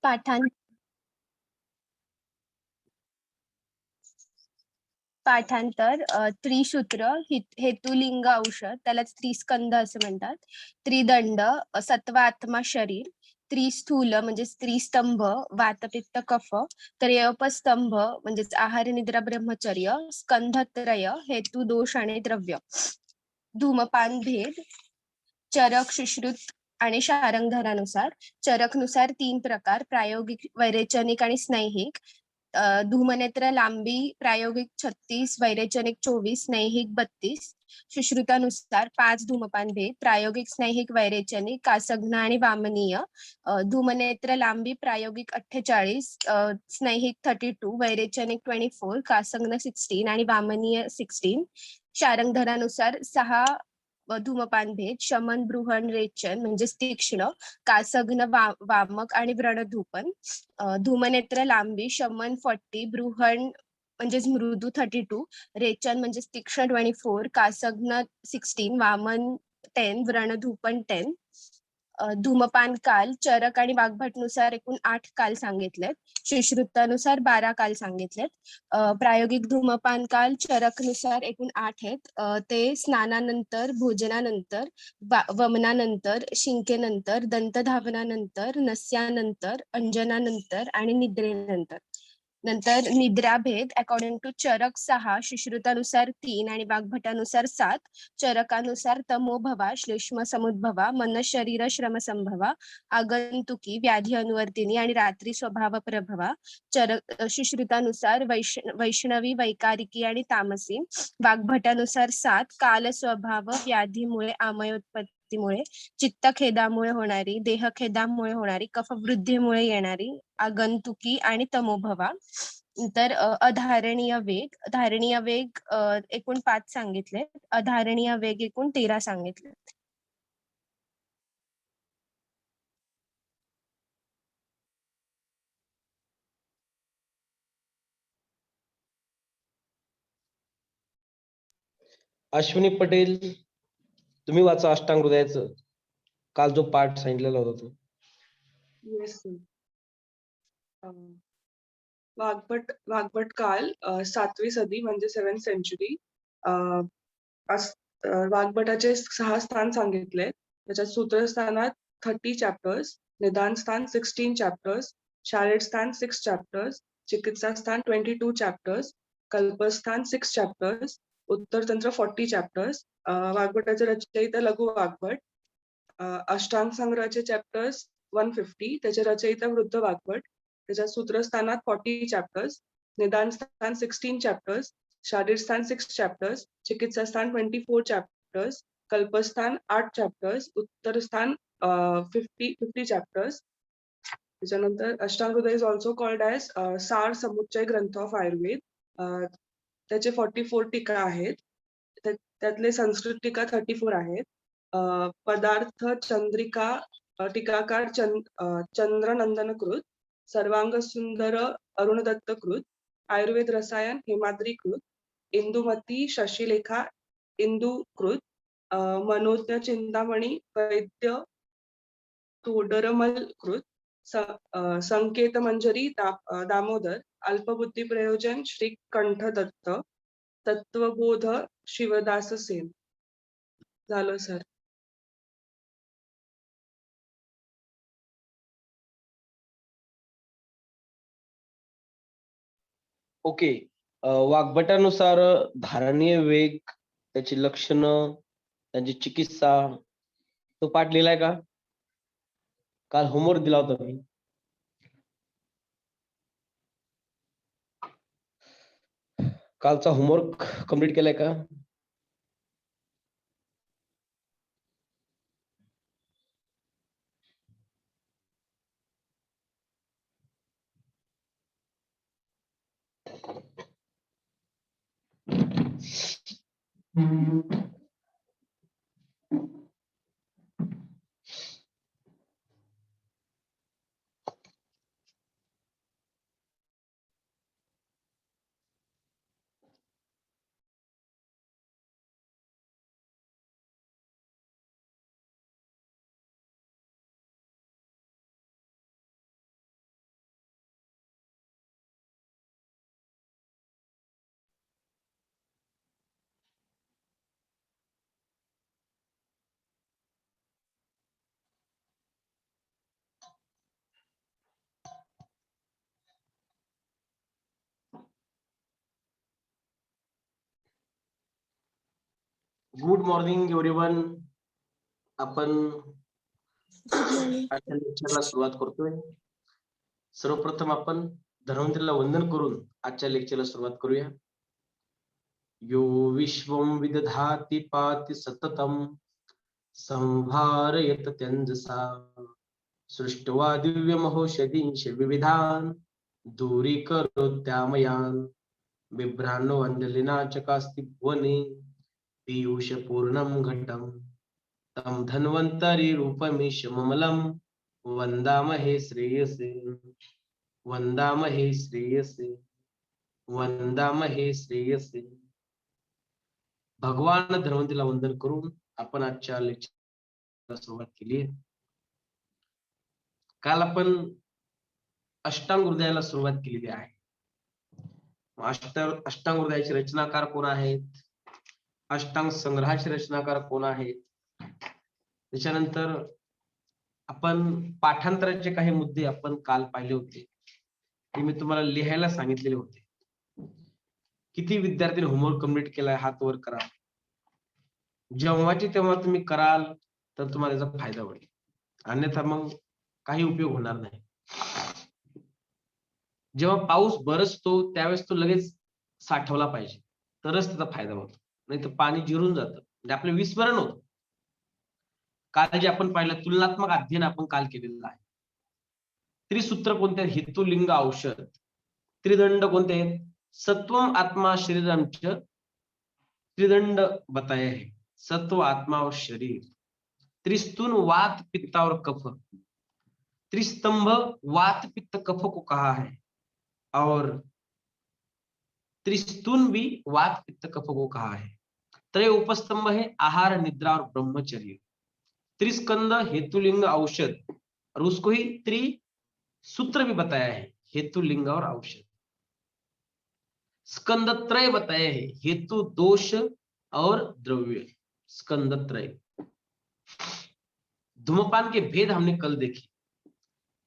पाठां पाठांतर त्रिसूत्र हेतुलिंग औषध त्यालाच त्रिस्कंद असं म्हणतात. त्रिदंड सत्वात्मा शरीर. त्रिस्थूल म्हणजे त्रिस्तंभ वातपित्त कफ. त्रयोपस्तंभ म्हणजेच आहार निद्रा ब्रह्मचर्य. स्कंधत्रय हेतू दोष आणि द्रव्य. धूमपान भेद. चरक सुश्रुत आणि शारंगधरानुसार. चरकनुसार 3 प्रकार प्रायोगिक वैरेचनिक आणि स्नैहिक. धूमनेत्र लांबी प्रायोगिक 36 वैरेचनिक 24 स्नैहिक 32. सुश्रुतानुसार 5 धूमपान भेद प्रायोगिक स्नैहिक वैरेचनिक कासघ्न आणि वामनीय. धूमनेत्र लांबी प्रायोगिक 48 स्नैहिक 32 वैरेचनिक 24 कासघ्न 16 आणि वामनीय 16. शारंगधरानुसार 6 धूमपान भेद शमन बृहण रेचन म्हणजे तीक्ष्ण कासघ्न वामक आणि व्रणधूपन. धूमनेत्र लांबी शमन 40 बृहण म्हणजेच मृदू 32 रेचन म्हणजे तीक्ष्ण 24 कासघ्न 16 वामन 10 व्रणधूपन 10. धूमपान काल चरक आणि वाग्भटनुसार एकूण 8 काल सांगितलेत. सुश्रुतानुसार 12 काल सांगितलेत. प्रायोगिक धूमपान काल चरकनुसार एकूण 8 आहेत. ते स्नानानंतर भोजनानंतर वमनानंतर शिंकेनंतर दंतधावनानंतर नस्यानंतर अंजनानंतर आणि निद्रेनंतर. नंतर निद्राभेद अकॉर्डिंग टू चरक 6 सुश्रुतानुसार 3 आणि वाग्भटानुसार 7. चरकानुसार तमोभवा श्लेष्म समुद्भवा मन शरीर श्रम संभवा आगंतुकी व्याधी अनुवर्तिनी आणि रात्री स्वभाव प्रभवा. सुश्रुतानुसार वैष्णवी वैकारिकी आणि तामसी. वाग्भटानुसार 7 काल स्वभाव व्याधीमुळे आमयोत्पत्तीमुळे चित्तखेदामुळे होणारी देहखेदामुळे होणारी कफवृद्धीमुळे येणारी आगंतुकी आणि तमोभवा. तर अधारणीय वेग धारणीय वेग एकूण 5 सांगितले. अधारणीय वेग एकूण 13 सांगितले. अश्विनी पटेल तुम्ही वाचा अष्टांग हृदयाचं काल जो पाठ सांगितलेला होता तो. येस वाग्भट काल 7वी सदी म्हणजे 7th सेंचुरी. वाग्भटाचे 6 स्थान सांगितले. त्याच्यात सूत्रस्थानात 30 चॅप्टर्स, निदान स्थान 16 चॅप्टर्स, शारीर स्थान 6 चॅप्टर्स, चिकित्सा स्थान 22 चॅप्टर्स, कल्पस्थान 6 चॅप्टर्स, उत्तरतंत्र 40 चॅप्टर्स. वाग्भटाचे रचयिता लघु वाग्भट. अष्टांग संग्रहाचे चॅप्टर्स 150. त्याचे रचयिता वृद्ध वाग्भट. त्याच्या सूत्रस्थानात 40 चॅप्टर्स, निदान स्थान 16 चॅप्टर्स, शारीर स्थान 6 चॅप्टर्स, चिकित्सा स्थान 24 चॅप्टर्स, कल्पस्थान 8 चॅप्टर्स, उत्तर स्थान 50 चॅप्टर्स. त्याच्यानंतर अष्टांग हृदय इज ऑल्सो कॉल्ड ॲज सार समुच्चय ग्रंथ ऑफ आयुर्वेद. त्याचे 44 टीका आहेत. त्यातले संस्कृत टीका 34 आहेत. पदार्थ चंद्रिका टीकाकार चंद्रनंदन कृत, सर्वांग सुंदर अरुण दत्त कृत, आयुर्वेद रसायन हेमाद्री कृत, इंदुमती शशिलेखा इंदू कृत, मनोज्ञ चिंतामणी वैद्य तोडरमल कृत, संकेत मंजरी दामोदर, अल्पबुद्धी प्रयोजन श्री कंठ दत्त, तत्वबोध शिवदास सेन. झालं सर. ओके. वाग्भटानुसार धारणीय वेग, त्याची लक्षणं, त्यांची चिकित्सा तो पाठ लिहिलाय का? काल होमवर्क दिला होता मी. कालचा होमवर्क कंप्लीट केलाय का? Good morning everyone. आपण आजच्या लेक्चरला सुरुवात करतोय. सर्वप्रथम आपण धन्वंतरीला वंदन करून आजच्या लेक्चरला सुरुवात करूया. यो विश्वं विदधाति पाति सततम संहारयत त्यंजसा सृष्ट्वा दिव्यमहोषधींश विविधान दूरीकरोत्यामयान बिभ्रान्नो अंजलिना चकास्ति भुवने पीयूष पूर्णं घटम तम धन्वंतरि रूपमीश ममलम वंदामहे श्रेयसे वंदामहे श्रेयसे वंदामहे श्रेयसे. भगवान धन्वंतरीला वंदन करून आपण आजच्या लेक्चरला सुरुवात केली आहे. काल आपण अष्टांग हृदयाला सुरुवात केलेली आहे. अष्टांग हृदयाचे रचनाकार कोण आहेत, अष्टांग संग्रहाचे रचनाकार कोण आहेत, त्याच्यानंतर आपण पाठांतराचे काही मुद्दे आपण काल पाहिले होते, ते मी तुम्हाला लिहायला सांगितलेले होते. किती विद्यार्थ्यांनी होमवर्क कंप्लीट केलाय हात वर करा. जेव्हाची तेव्हा तुम्ही कराल तर तुम्हाला याचा फायदा होईल, अन्यथा मग काही उपयोग होणार नाही. जेव्हा पाऊस बरसतो त्यावेळेस तो लगेच साठवला पाहिजे, तरच त्याचा फायदा होतो, नाही तर पाणी जिरून जातं, म्हणजे आपलं विस्मरण होतं. काल जे आपण पाहिलं तुलनात्मक अध्ययन आपण काल केलेलं आहे. त्रिसूत्र कोणते आहेत, हेतू लिंग औषध. त्रिदंड कोणते आहेत, सत्वम आत्मा शरीरम च त्रिदंड बताया है, सत्व आत्मा और शरीर. त्रिस्तून वात पित्ता और कफ. त्रिस्तंभ वात पित्त कफ को कहा है, और त्रिस्तून भी वात पित्त कफ को कहा है. त्रय उपस्तंभ है आहार निद्रा और ब्रह्मचर्य. त्रिस्कंद हेतुलिंग औषध, और उसको ही त्रिसूत्र भी बताया है, हेतु लिंग और औषध. स्कंद त्रय बताया है, हेतु दोष और द्रव्य. स्कंद त्रय. धूमपान के भेद हमने कल देखे.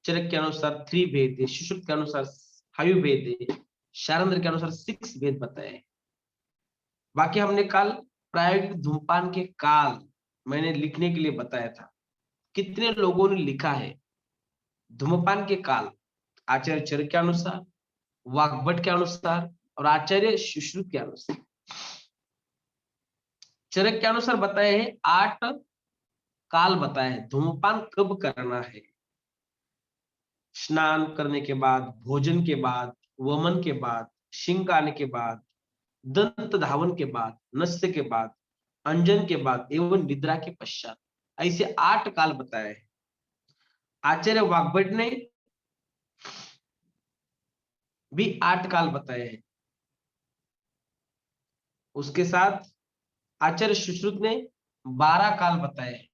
चरक के अनुसार 3 भेद है, सुश्रुत के अनुसार 5 भेद है, शारंद्र के अनुसार 6 भेद बताए हैं. बाकी हमने कल प्रायोगिक धूमपान के काल मैंने लिखने के लिए बताया था. कितने लोगों ने लिखा है धूमपान के काल? आचार्य चरक के अनुसार, वाग्भट के अनुसार और आचार्य सुश्रुत के अनुसार. चरक के अनुसार बताया है 8 काल बताया है. धूमपान कब करना है? स्नान करने के बाद, भोजन के बाद, वमन के बाद, शिंक आने के बाद, दंत धावन के बाद, नस्य के बाद, अंजन के बाद एवं निद्रा के पश्चात. ऐसे 8 काल बताए हैं. आचार्य वाग्भट ने भी 8 काल बताए हैं. उसके साथ आचार्य सुश्रुत ने 12 काल बताए हैं.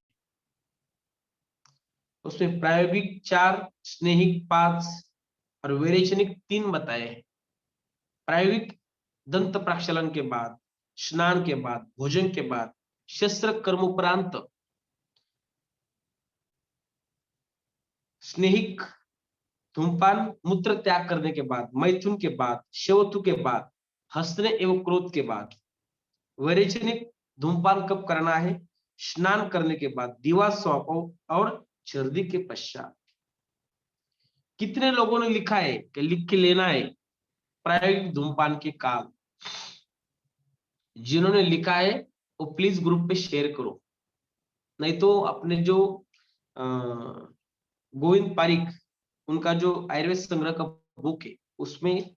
उसमें प्रायोगिक 4, स्नेहिक 5 और विरेचनिक 3 बताए हैं. प्रायोगिक दंत प्रक्षालन के बाद, स्नान के बाद, भोजन के बाद, शस्त्र कर्मोपरांत, स्नेहिक धूमपान मूत्र त्याग करने के बाद, मैथुन के बाद, शवतु के बाद, हंसने एवं क्रोध के बाद. विरेचनिक धूमपान कब करना है? स्नान करने के बाद, दिवा स्वाप और सर्दी के पश्चात. कितने लोगों ने लिखा है कि लिख के लेना है प्रायोगिक धूमपान के काल? जिन्होंने लिखा है वो प्लीज ग्रुप पे शेयर करो, नहीं तो अपने जो गोविंद पारिक उनका जो आयुर्वेद संग्रह का बुक है उसमें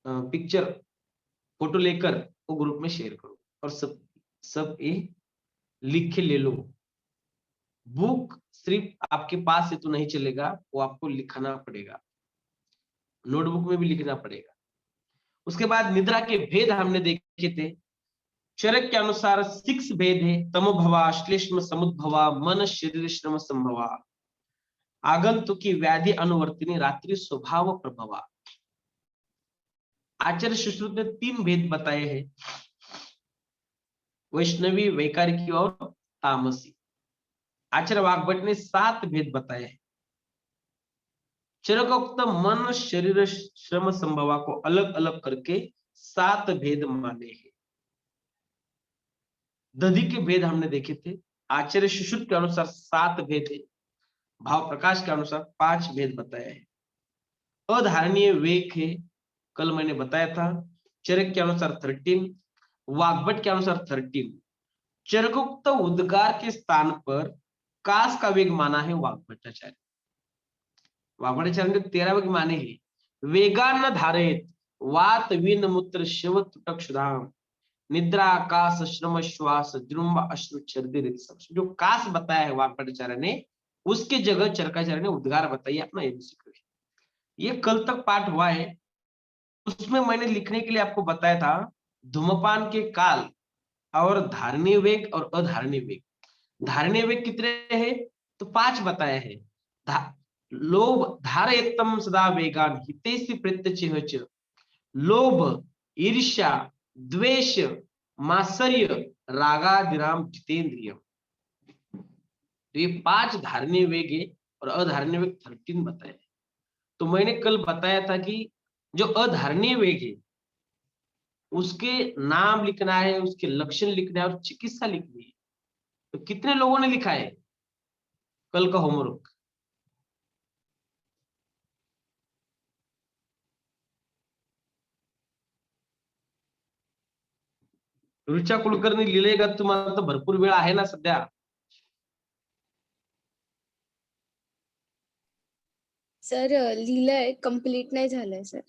पिक्चर फोटो लेकर वो ग्रुप में शेयर करो, और सब ये लिख के ले लो. बुक सिर्फ आपके पास है तो नहीं चलेगा, वो आपको लिखना पड़ेगा, नोटबुक में भी लिखना पड़ेगा. उसके बाद निद्रा के भेद हमने देखे थे. चरक के अनुसार 6 भेद है. तमोभवा, श्लेष्म समुद्भवा, मन शरीर श्रम संभवा, आगंतुकी व्याधि अनुवर्तिनी, रात्रि स्वभाव प्रभवा. आचार्य सुश्रुत ने 3 भेद बताए हैं, वैष्णवी, वैकारिकी और तामसी. आचार्य वाग्भट ने 7 भेद बताए हैं. चरकोक्त मन शरीर श्रम संभवा को अलग अलग करके 7 भेद माने हैं. दधि के भेद हमने देखे थे, आचार्य सुश्रुत के अनुसार 7 भेद है, भाव प्रकाश के अनुसार 5 भेद बताया है। अधारणीय वेग है, कल मैंने बताया था, चरक के अनुसार 13, वाग्भट के अनुसार 13। चरकोक्त उद्गार के स्थान पर कास का वेग माना है वाग्भट्टाचार्य। वाग्भट्टाचार्य ने 13 वेग माने हैं। वेगान धारेत वात विन मूत्र शिव तुटक सुधाम निद्रा आकाश श्रम श्वास द्रुम अश्रु छर्दित। जो कास बताया है वाग्भट्टाचार्य ने, उसके जगह चरकाचार्य ने उद्गार बताई, अपना एमसीक्यू है। ये कल तक पाठ हुआ है, उसमें मैंने लिखने के लिए आपको बताया था धूमपान के काल और धारणीय वेग और अधारणीय वेग। धारणीय वेग कितने हैं? तो 5 बताए हैं। लोभ धारयत्तम सदा वेगान हितेषि प्रत्यचेह च, लोभ, ईर्ष्या, द्वेष, मात्सर्य, रागादिनाम जितेंद्रियम। तो ये 5 धारणीय वेग है और अधारणीय वेग 13 बताए। तो मैंने कल बताया था कि जो अधारणीय वेग है उसके नाम लिखना है, उसके लक्षण लिखना है और चिकित्सा लिखनी है। तो कितने लोगों ने लिखा है कल का होमवर्क? रुचा कुलकर्णी लिहिलंय का? तुम्हाला तर भरपूर वेळ आहे ना सध्या. सर लिहिलंय, कंप्लीट नाही झालंय सर.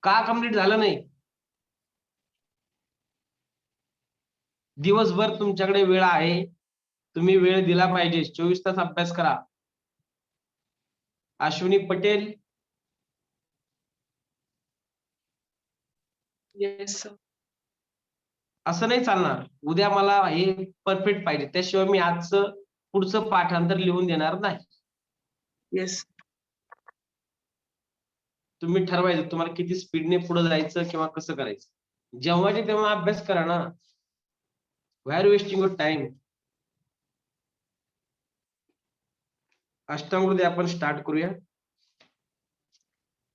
का कंप्लीट झालं नाही? दिवसभर तुमच्याकडे वेळ आहे, तुम्ही वेळ दिला पाहिजे. 24 तास अभ्यास करा. Ashwini Patel, yes sir. असं नाही चालणार. उद्या मला हे परफेक्ट पाहिजे, त्याशिवाय मी आजचं पुढचं पाठांतर लिहून देणार नाही. येस. तुम्ही ठरवायचं तुम्हाला किती स्पीडने पुढे जायचं किंवा कसं करायचं. जेव्हाचे तेव्हा अभ्यास करा ना. Why are wasting your time. Ashtanga Hridaya आपण स्टार्ट करूया.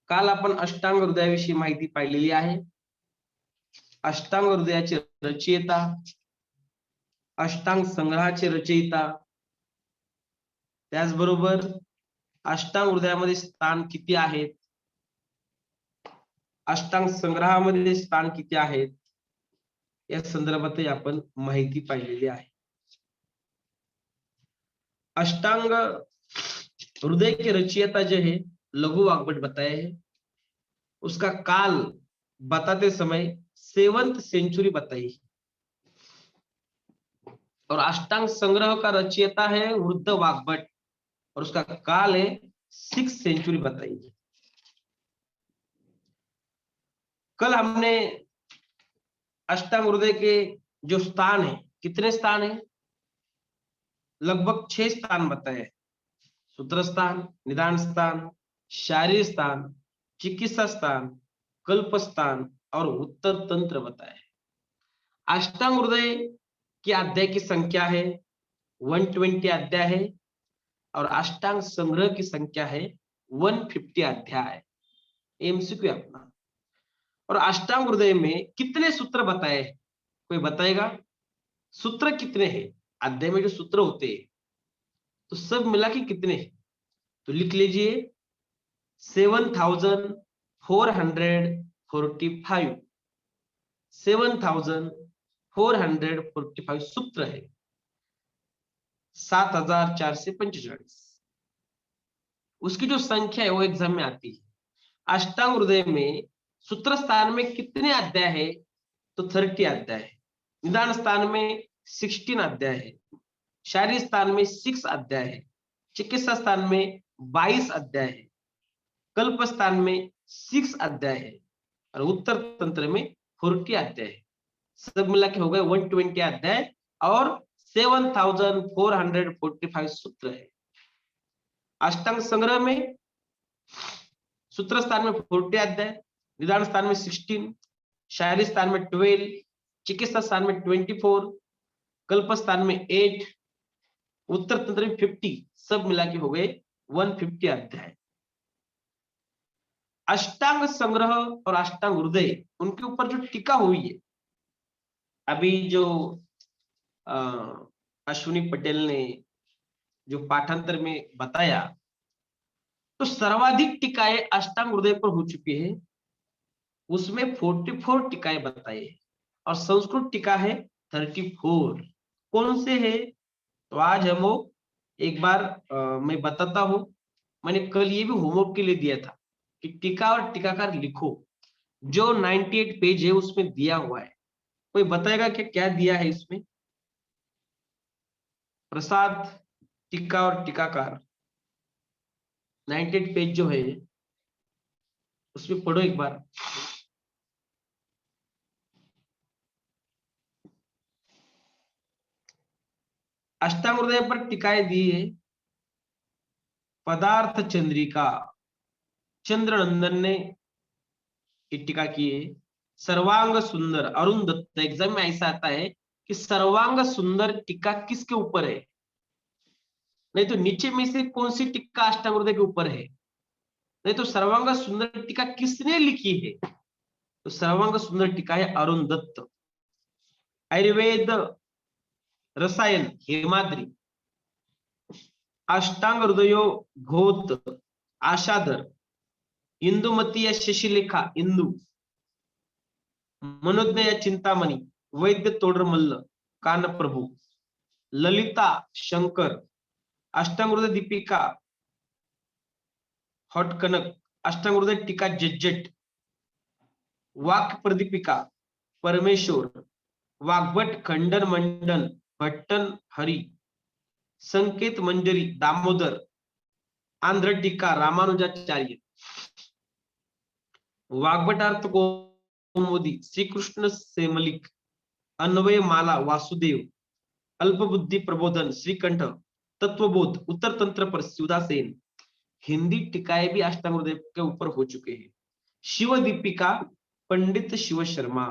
काल आपण अष्टांग हृदयाविषयी माहिती पाहिलेली आहे. अष्टांग हृदयाचे रचयिता, अष्टांग संग्रहाचे रचयिता, त्याचबरोबर अष्टांग हृदयामध्ये स्थान किती आहेत, अष्टांग संग्रहामध्ये स्थान किती आहेत, या संदर्भातही आपण माहिती पाहिलेली आहे. अष्टांग हृदय के रचयिता जो है लघु वाग्भट बताए हैं. उसका काल बताते समय 7th सेंचुरी बताई और अष्टांग संग्रह का रचयिता है वृद्ध वाग्भट और उसका काल है 6th सेंचुरी बताई. कल हमने अष्टांग हृदय के जो स्थान है, कितने स्थान है? लगभग 6 स्थान बताए. सूत्र स्थान, निदान स्थान, शारीर स्थान, चिकित्सा स्थान, कल्प स्थान और उत्तर तंत्र बताए. अष्टांग हृदय की अध्याय की संख्या है 120 अध्याय है और अष्टांग संग्रह की संख्या है 150 अध्याय. एमसीक्यू अपना. और अष्टांग हृदय में कितने सूत्र बताए हैं? कोई बताएगा? सूत्र कितने हैं अध्याय में? जो सूत्र होते हैं तो सब मिला के कितने हैं? तो लिख लीजिए 7445. 7445 सूत्र है. 7445. उसकी जो संख्या है वो एग्जाम में आती है. अष्टांग हृदय में सूत्र स्थान में कितने अध्याय है? तो 30 अध्याय है. निदान स्थान में 16 अध्याय है. शारीर स्थान में 6 अध्याय है. चिकित्सा स्थान में 22 अध्याय है. कल्प स्थान में 6 अध्याय है और उत्तर तंत्र में 40 अध्याय है. सब मिला के हो गए 120 अध्याय और 7445 सूत्र है. अष्टांग संग्रह में सूत्र स्थान में 40 अध्याय, निदान स्थान में 16, शारीरिक स्थान में 12, चिकित्सा स्थान में 24, कल्प स्थान में 8, उत्तर तंत्र में 50. सब मिला के हो गए 150 अध्याय. अष्टांग संग्रह और अष्टांग हृदय, उनके ऊपर जो टीका हुई है अभी जो अश्विनी पटेल ने जो पाठांतर में बताया, तो सर्वाधिक टीकाएं अष्टांग हृदय पर हो चुकी है, उसमें 44 टीकाएं बताई है और संस्कृत टीका है 34। कौन से है? तो आज हम वो एक बार मैं बताता हूं। मैंने कल ये भी होमवर्क के लिए दिया था कि टीका और टीकाकार लिखो। जो 98 पेज है उसमें दिया हुआ है, कोई बताएगा कि क्या दिया है इसमें? प्रसाद, टीका और टीकाकार 98 पेज जो है उसमें पढ़ो एक बार। अष्टांग हृदय पर टीकाएं दी है पदार्थ चंद्रिका, चंद्रनंदन ने टीका की है। सर्वांग सुंदर, अरुण दत्त। एग्जाम में ऐसा आता है कि सर्वांग सुंदर टीका किसके ऊपर है? नहीं तो नीचे में से कौन सी टीका अष्टांग हृदय के ऊपर है? नहीं तो सर्वांग सुंदर टीका किसने लिखी है? तो सर्वांग सुंदर टीका है अरुण दत्त। आयुर्वेद रसायन हेमाद्री, अष्टांग हृदयो घोत आशाधर, इंदुमती या शशिलेखा इंदू, मनोज्ञ या चिंतामणी वैद्य तोडरमल्ल कानप्रभू, ललिता शंकर, अष्टांग हृदय दीपिका हॉट कनक, अष्टांग हृदय टीका जज्जट, वाक्य प्रदीपिका परमेश्वर, वाग्भट खंडन मंडन भट्टन हरि, संकेत मंजरी दामोदर, आंध्र टीका रामानुजाचार्य, वाग्भटार्थ कौमुदी श्री कृष्ण सेमलिक, अन्वय माला वासुदेव, अल्पबुद्धि प्रबोधन श्रीकंठ, तत्वबोध उत्तर तंत्र पर शिवदासेन। हिंदी टीकाएं भी अष्टांग हृदय के ऊपर हो चुके हैं। शिव दीपिका पंडित शिव शर्मा।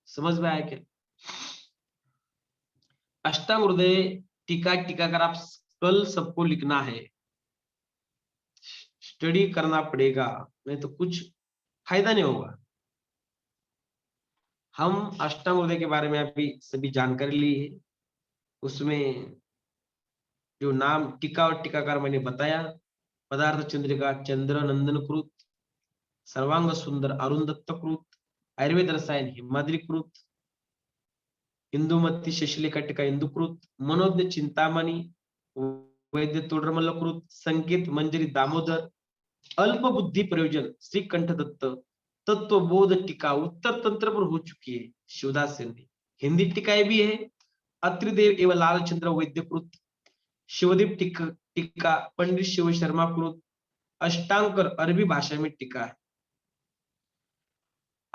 समझ में आया क्या? अष्टांग हृदय टीका टीकाकार आप कल सबको लिखना है, स्टडी करना पड़ेगा, नहीं तो कुछ फायदा नहीं होगा। हम अष्टांग हृदय के बारे में अभी सभी जानकारी ली है। उसमें जो नाम टीका और टीकाकार मैंने बताया, पदार्थ चंद्रिका चंद्र नंदन कृत, सर्वांग सुंदर अरुण दत्त कृत, आयुर्वेद रसायन हिमाद्री कृत, इंदुमती शशिलेखा टीका इंदुकृत, मनोज्ञ चिंतामणी वैद्य तोडरमल्ल कृत, संकेत मंजरी दामोदर, अल्प बुद्धि प्रयोजन श्रीकंठ दत्त, तत्वबोध टीका उत्तर तंत्र पर हो चुकी है शिवदास ने। हिंदी टीकाएं भी है, अत्रिदेव एवं लालचंद्र वैद्य कृत, शिवदीप टीका पंडित शिव शर्मा कृत, अष्टांकर अरबी भाषा में टीका है।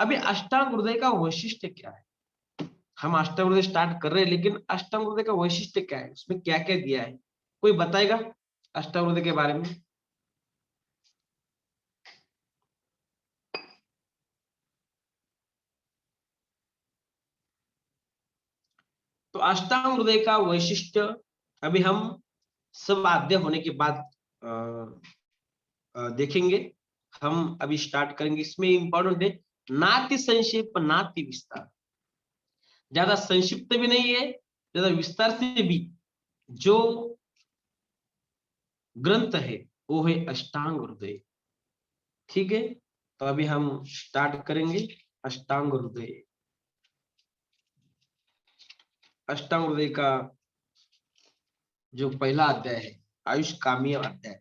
अभी अष्टांग हृदय का वैशिष्ट्य क्या है? हम अष्टांग हृदय स्टार्ट कर रहे हैं, लेकिन अष्टांग हृदय का वैशिष्ट्य क्या है, उसमें क्या क्या दिया है, कोई बताएगा अष्टांग हृदय के बारे में? तो अष्टांग हृदय का वैशिष्ट्य अभी हम सब अध्यय होने के बाद देखेंगे। हम अभी स्टार्ट करेंगे। इसमें इंपॉर्टेंट है नाति संक्षेप नाति विस्तार। ज्यादा संक्षिप्त भी नहीं है, ज्यादा विस्तार से भी। जो ग्रंथ है वो है अष्टांग हृदय। ठीक है, तो अभी हम स्टार्ट करेंगे अष्टांग हृदय। अष्टांग हृदय का जो पहला अध्याय है आयुष कामीय अध्याय,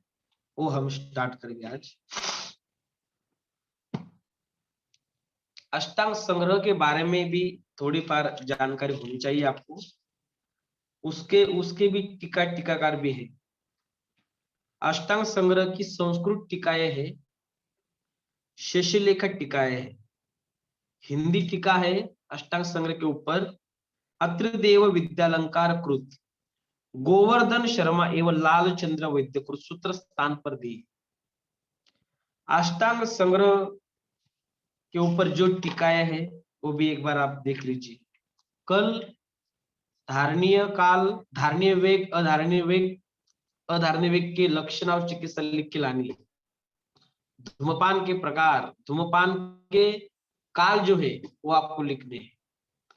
वो हम स्टार्ट करेंगे आज। अष्टांग संग्रह के बारे में भी थोड़ी बार जानकारी होनी चाहिए आपको। उसके उसके भी टीका टीकाकार भी है। अष्टांग संग्रह की संस्कृत टीकाएं है, शशिलेखा टीकाएं है। हिंदी टीका है अष्टांग संग्रह के ऊपर अत्रिदेव विद्यालंकार कृत, गोवर्धन शर्मा एवं लालचंद्र वैद्य कृत सूत्र स्थान पर दी। अष्टांग संग्रह के ऊपर जो टीकाएं है वो भी एक बार आप देख लीजिए। कल धारणीय काल, धारणीय वेग, अधारणीय वेग, अधारणीय वेग के लक्षण और चिकित्सा लिख के लानी है। धूमपान के प्रकार, धूमपान के काल जो है वो आपको लिखने हैं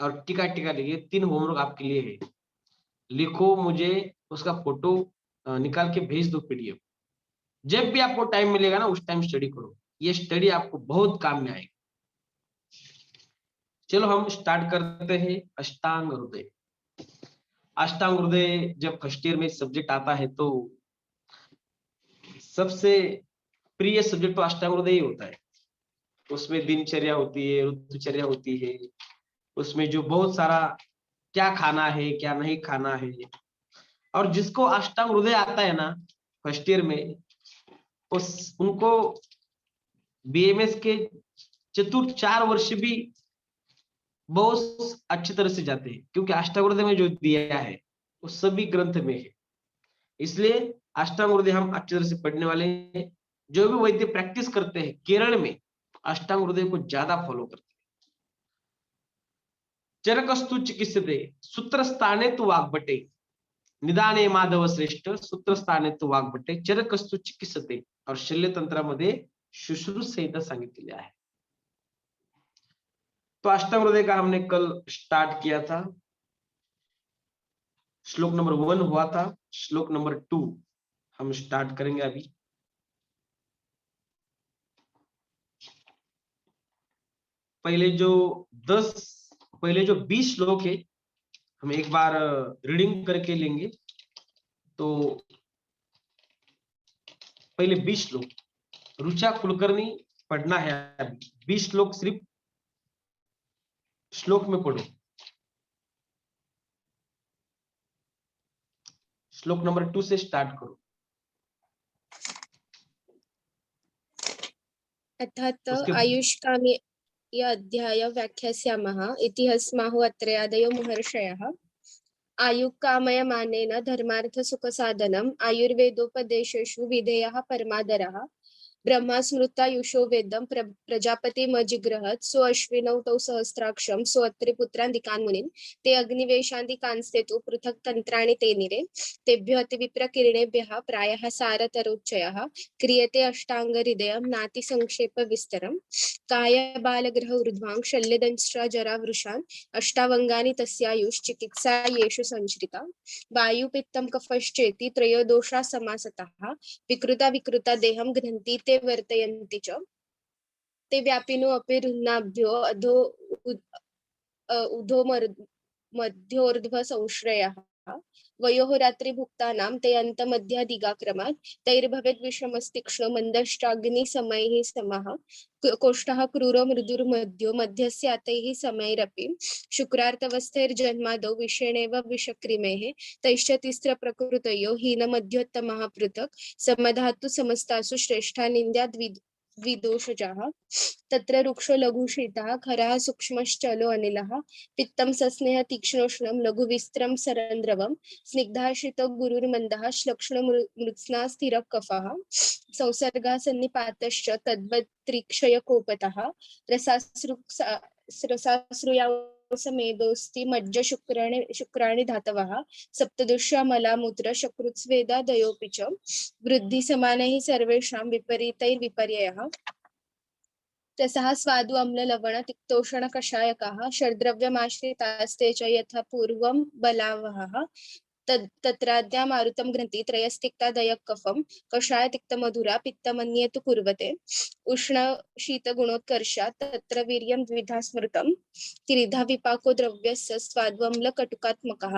और टीका टीका लिखिए। 3 होमवर्क आपके लिए है। लिखो, मुझे उसका फोटो निकाल के भेज दो पीडीएफ। जब भी आपको टाइम मिलेगा ना उस टाइम स्टडी करो, ये स्टडी आपको बहुत काम में आएगी। चलो हम स्टार्ट करते हैं। अष्टांग हृदय। अष्टांग हृदय जब फर्स्ट ईयर में सब्जेक्ट आता है तो सबसे प्रिय सब्जेक्ट तो अष्टांग हृदय ही होता है। उसमें दिनचर्या होती है, ऋतुचर्या होती है, उसमें जो बहुत सारा क्या खाना है क्या नहीं खाना है। और जिसको अष्टांग हृदय आता है ना फर्स्ट ईयर में, उनको बीएमएस के चतुर्थ 4 वर्ष भी बहुत अच्छी तरह से जाते हैं, क्योंकि अष्टांग हृदय में जो दिया है वो सभी ग्रंथ में है। इसलिए अष्टांग हृदय हम अच्छी तरह से पढ़ने वाले हैं। जो भी वैद्य प्रैक्टिस करते हैं केरल में अष्टांग हृदय को ज्यादा फॉलो करते हैं। चरकस्तु चिकित्सते सूत्रस्थाने तु वाग्भटे निदाने माधव श्रेष्ठ सूत्रस्थाने तु वाग्भटे चरकस्तु चिकित्सते। और शल्य तंत्रामध्ये शुश्रूषसंहिता सांगितलेली आहे। तो अष्टांग हृदय का हमने कल स्टार्ट किया था। श्लोक नंबर 1 हुआ था, श्लोक नंबर 2 हम स्टार्ट करेंगे अभी। पहले जो 20 श्लोक है हम एक बार रीडिंग करके लेंगे। तो पहले 20 श्लोक रुचा कुलकर्णी पढ़ना है अभी। 20 श्लोक सिर्फ श्लोक में पढ़ो। श्लोक नंबर 2 से स्टार्ट करो। अर्थात उसके आयुष्कामे अध्याय व्याख्यास्यामः इति हस्माहु अत्रयादयो महर्षयः। आयुकामयमानेन धर्मार्थ सुख साधनम् आयुर्वेदोपदेशेषु विधेयः परमादरः। ब्रह्मा स्मृतायुषो वेदं प्रजापतिमजिग्रहत् सो अश्विनौ तौ सहस्राक्षं सो अत्रि पुत्रान् दिकान्मुनीन् ते अग्निवेशान्तिकांस्ते तु पृथक् तन्त्राणि ते निरे तेभ्यो अति विप्रकिरणेभ्यः प्रायः सारतरोच्चयः क्रियते अष्टाङ्गहृदयं नाति संक्षेप विस्तरम् काय बालग्रह ऊर्ध्वां शल्यदंष्ट्रा जरावृषान् अष्टावङ्गानि तस्यायुश्चिकित्सा येषु संश्रिता वायुपित्तं कफश्चेति त्रयोदोषा समासतः विकृता विकृता देहं घ्नन्ति ते वर्तयन्ति च ते व्यापिनो अपि रुह्नाभ्यो अधो उधो मध्योर्ध्व संश्रयः वयोः रात्रिभुक्तानां ते अन्तमध्यादिगाक्रमात् तैर्भवेद् विषमस्तीक्ष्णो मन्दश्चाग्निसमैः समः कोष्ठः क्रूरो मृदुर्मध्यो मध्यस्यातैः समैरपि शुक्रार्थवस्थैर्जन्मादौ विषेणेव विषक्रिमेः तैश्च तिस्रप्रकृतयो हीनमध्योत्तमः पृथक् समधातु समस्तासु श्रेष्ठा निन्द्याद् द्विदोषजाः तत्र रुक्षो लघुशीतः खरः सूक्ष्मश्चलो अनिलः पित्तं सस्नेह तीक्ष्णोष्णं लघुविस्त्रं सरन्द्रवं स्निग्धाशितो गुरुर्मन्दः श्लक्ष्णो मृत्स्ना स्थिरः कफः संसर्गः सन्निपातश्च तद्वत्त्रिक्षयकोपतः रसाश्रुयांसमेदोऽस्ति मज्ज शुक्राणि धातवः सप्तदुष्यमलामूत्र शकृत्स्वेदादयोऽपि च वृद्धि समानैः सर्वेषां विपरीतैर्विपर्ययः रसः स्वादु अम्ल लवण तिक्तोषण कषायकाः षड्द्रव्यमाश्रितास्ते च यथा पूर्वं बलावहः तत्राद्या मारुतं ग्रन्थि त्रयस्तिक्तादयः कफं कषाय तिक्तमधुरा पित्तमन्येतु कुर्वते उष्ण शीत गुणोत्कर्षात् तत्र वीर्यं द्विधा स्मृतं त्रिधा विपाको द्रव्यस्य स्वाद्वम्ल कटुकात्मकः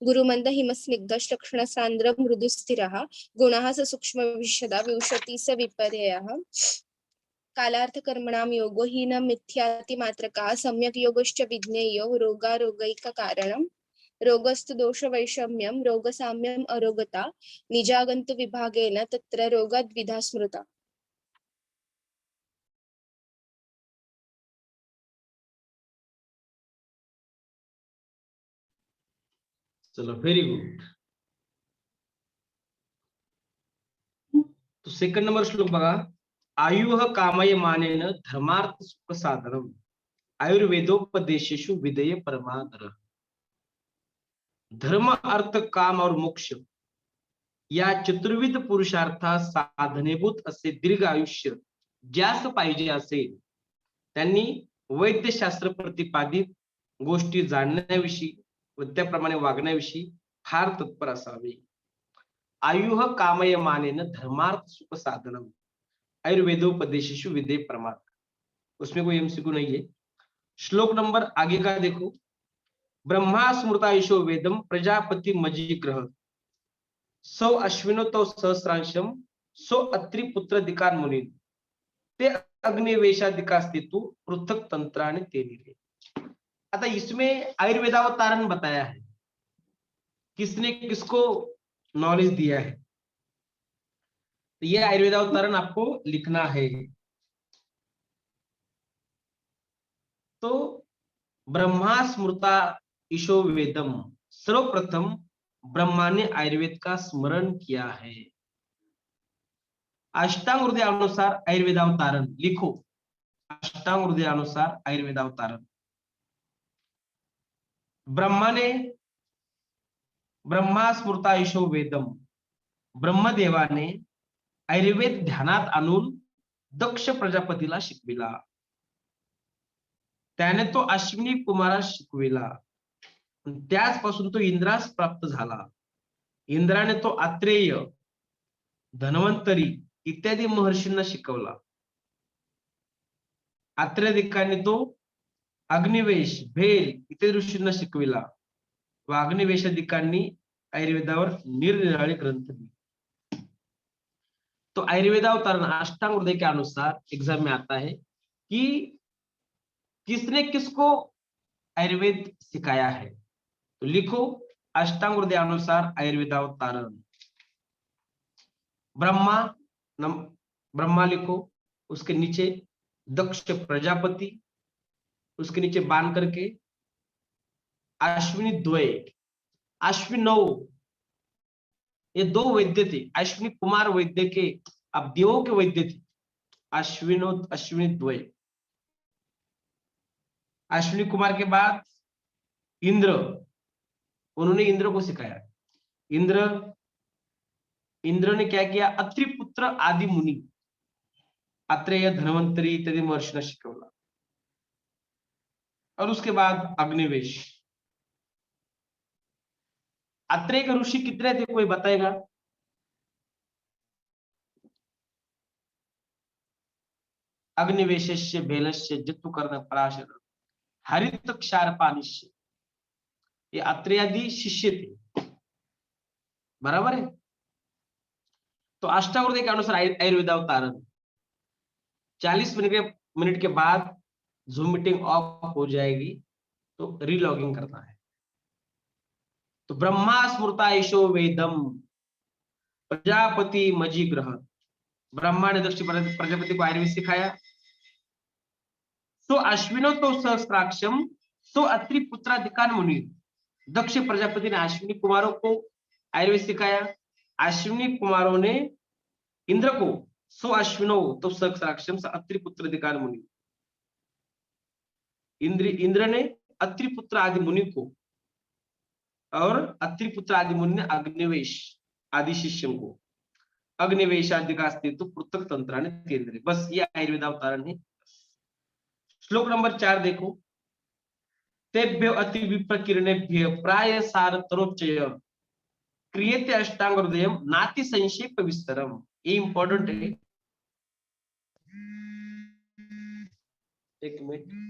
गुरुमन्द हिमस्निग्ध श्लक्ष्ण सान्द्र मृदुस्थिरः गुणः स सूक्ष्म विशदा विंशति स विपर्ययः कालार्थकर्मणां योगो हीन मिथ्यातिमात्रकः सम्यक् योगश्च विज्ञेयो रोगारोगैककारणम् रोगस्तु दोष वैषम्यं रोगसाम्यम् अरोगता निजागन्तु विभागेन तत्र रोगद्विधा स्मृता। चलो वेरी गुड। तो सेकंड नंबर श्लोक बघा। आयुः कामयमानेन धर्मार्थ सुख साधनम् आयुर्वेदोपदेशेषु विधेय परमादरः। धर्म अर्थ काम और मोक्ष या चतुर्विध पुरुषार्था साधनेभूत असे दीर्घ आयुष्य ज्यास पाहिजे असेल त्यांनी वैद्यशास्त्र प्रतिपादित गोष्टी जाणण्याविषयी व त्याप्रमाणे वागण्याविषयी फार तत्पर असावे. आयुः कामयमानेन धर्मार्थ सुख साधनम आयुर्वेदोपदेशेषु विधे प्रमाण. उसमें कोई एमसीक्यू नहीं है. श्लोक नंबर आगे का देखो. ब्रह्मा स्मृता ईशो वेदम प्रजापति मजीग्रह सौ अश्विनो तो सहस्रांशम सो अत्रि पुत्र दिकार मुनि ते अग्निवेशादिकास्ते तु पृथक तंत्राने ते निरे. आता इसमें आयुर्वेदावतारण बताया है. किसने किसको नॉलेज दिया है, तो ये आयुर्वेदावतारण आपको लिखना है. तो ब्रह्मा स्मृता ईशो वेदम, सर्वप्रथम ब्रह्मा ने आयुर्वेद का स्मरण किया है. अष्टांग हृदय अनुसार आयुर्वेदावतारण लिखो. अष्टांग हृदय अनुसार आयुर्वेदावतारण. ब्रह्मा स्मृता ईशो वेदम, ब्रह्मदेवाने आयुर्वेद ध्यानात आणून दक्ष प्रजापतीला शिकविला. त्याने तो अश्विनी कुमारास शिकविला. त्याचपासून तो इंद्रास प्राप्त झाला. इंद्राने तो आत्रेय, धन्वंतरी इत्यादी महर्षींना शिकवला. आत्रेयिकांनी तो अग्निवेश, भेल इत्यादी ऋषींना शिकविला व अग्निवेशादिकांनी आयुर्वेदावर निरनिराळे ग्रंथ लिहिले. तो आयुर्वेदावतारण अष्टांग हृदय के अनुसार एग्जाम में आता है कि किसने किसको आयुर्वेद सिखाया है. तो लिखो अष्टांग हृदय अनुसार आयुर्वेदावतारण. ब्रह्मा लिखो, उसके नीचे दक्ष प्रजापति, उसके नीचे बांध करके अश्विनी द्वय, अश्विनौ, ये दो वैद्य थे. अश्विनी कुमार वैद्य के, अब देवों के वैद्य थे. अश्विनी द्वय. अश्विनी कुमार के बाद इंद्र, उन्होंने इंद्र को सिखाया. इंद्र ने क्या किया, अत्रि पुत्र आदि मुनि, अत्रेय, धन्वंतरी इत्यादि महर्षियों शिकवला. और उसके बाद अग्निवेश. अत्रेय के ऋषि कितने थे, कोई बताएगा? अग्निवेशस्य, भेलस्य, जत्तुकर्ण, पराशर, हरित क्षार पानिश्य, ये अत्रेयादि शिष्य थे. बराबर है. तो अष्टावक्र के अनुसार आयुर्वेदावतारण 40 मिनट के बाद जूम मीटिंग ऑफ हो जाएगी, तो रीलॉगिंग करना है. तो ब्रह्मा स्मृता ईशो वेदम प्रजापति मजीग्रह, ब्रह्मा ने दक्ष प्रजापति को आयुर्वेद सिखाया. सो अश्विनो तो सहस्राक्षम सो अत्रि पुत्राधिकार मुनि, दक्ष प्रजापति ने अश्विनी कुमारों को आयुर्वेद सिखाया. अश्विनी कुमारों ने इंद्र को, सो अश्विनो तो सहस्राक्षम अत्रि पुत्राधिकार मुनि, इंद्र ने अत्रिपुत्र आदि मुनि को, और अत्रिपुत्र आदि मुनि ने अग्निवेश आदि शिष्यों को. अग्निवेश आदि का अस्तित्व पृथक तंत्राने केंद्र. बस ये आयुर्वेदावतारण है. श्लोक नंबर 4 देखो. तेभ्यो अति विप्रकीर्णेभ्य प्राय सार तरोच्चय क्रियते अष्टांग हृदयम नाति संक्षेप विस्तरम. ये इंपॉर्टेंट है. एक मिनट.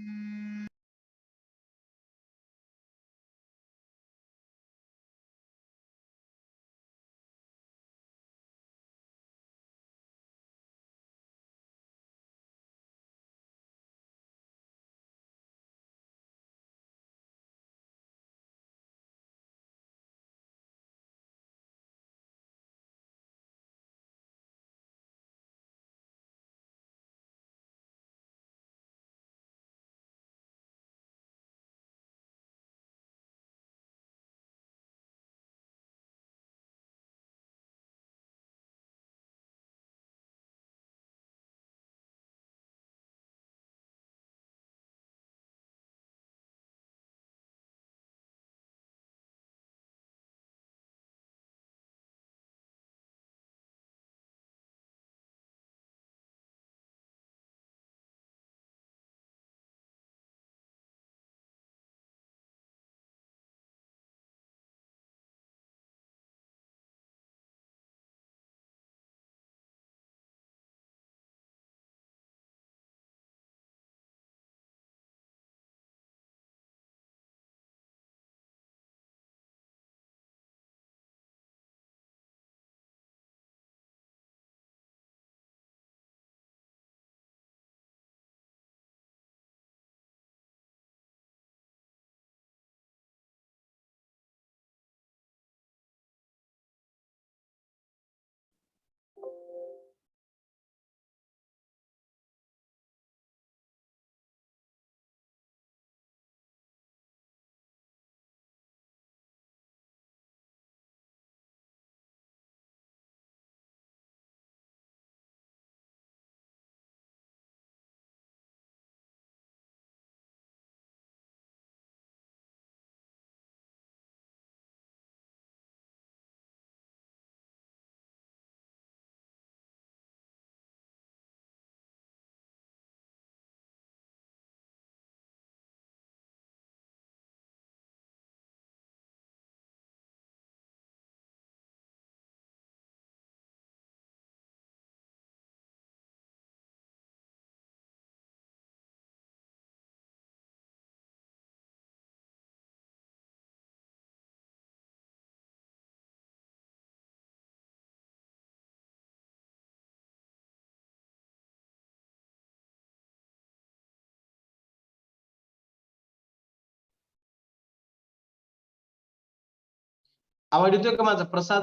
आवाज येतोय का माझा प्रसाद?